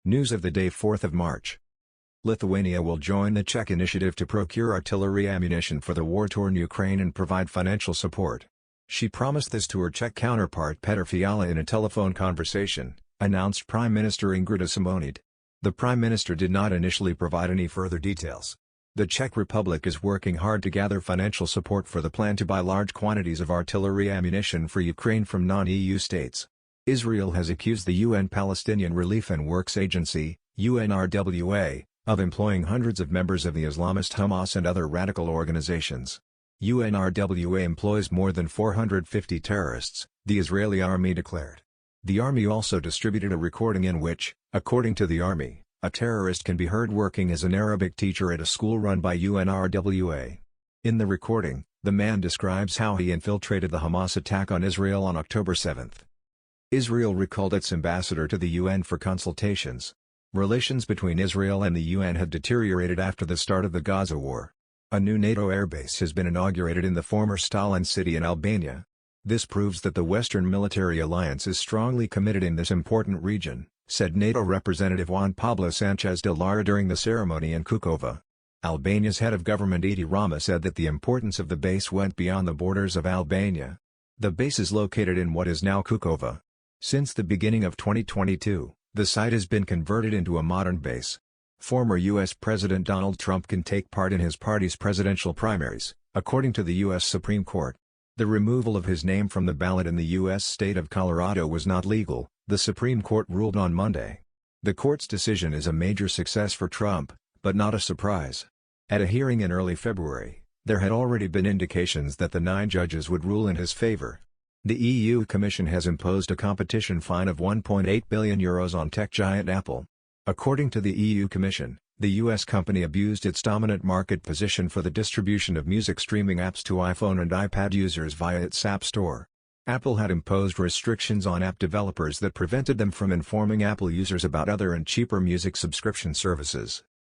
News of the day 4th of March. Lithuania will join the Czech initiative to procure artillery ammunition for the war-torn Ukraine and provide financial support. She promised this to her Czech counterpart Petr Fiala in a telephone conversation, announced Prime Minister Ingrida Šimonydě. The Prime Minister did not initially provide any further details. The Czech Republic is working hard to gather financial support for the plan to buy large quantities of artillery ammunition for Ukraine from non-EU states. Israel has accused the UN Palestinian Relief and Works Agency, UNRWA, of employing hundreds of members of the Islamist Hamas and other radical organizations. UNRWA employs more than 450 terrorists, the Israeli army declared. The army also distributed a recording in which, according to the army, a terrorist can be heard working as an Arabic teacher at a school run by UNRWA. In the recording, the man describes how he infiltrated the Hamas attack on Israel on October 7. Israel recalled its ambassador to the UN for consultations. Relations between Israel and the UN had deteriorated after the start of the Gaza war. A new NATO airbase has been inaugurated in the former Stalin city in Albania. This proves that the Western military alliance is strongly committed in this important region, said NATO Representative Juan Pablo Sanchez de Lara during the ceremony in Kukova. Albania's head of government Edi Rama said that the importance of the base went beyond the borders of Albania. The base is located in what is now Kukova. Since the beginning of 2022, the site has been converted into a modern base. Former U.S. President Donald Trump can take part in his party's presidential primaries, according to the U.S. Supreme Court. The removal of his name from the ballot in the U.S. state of Colorado was not legal, the Supreme Court ruled on Monday. The court's decision is a major success for Trump, but not a surprise. At a hearing in early February, there had already been indications that the 9 judges would rule in his favor. The EU Commission has imposed a competition fine of €1.8 billion on tech giant Apple. According to the EU Commission, the US company abused its dominant market position for the distribution of music streaming apps to iPhone and iPad users via its App Store. Apple had imposed restrictions on app developers that prevented them from informing Apple users about other and cheaper music subscription services.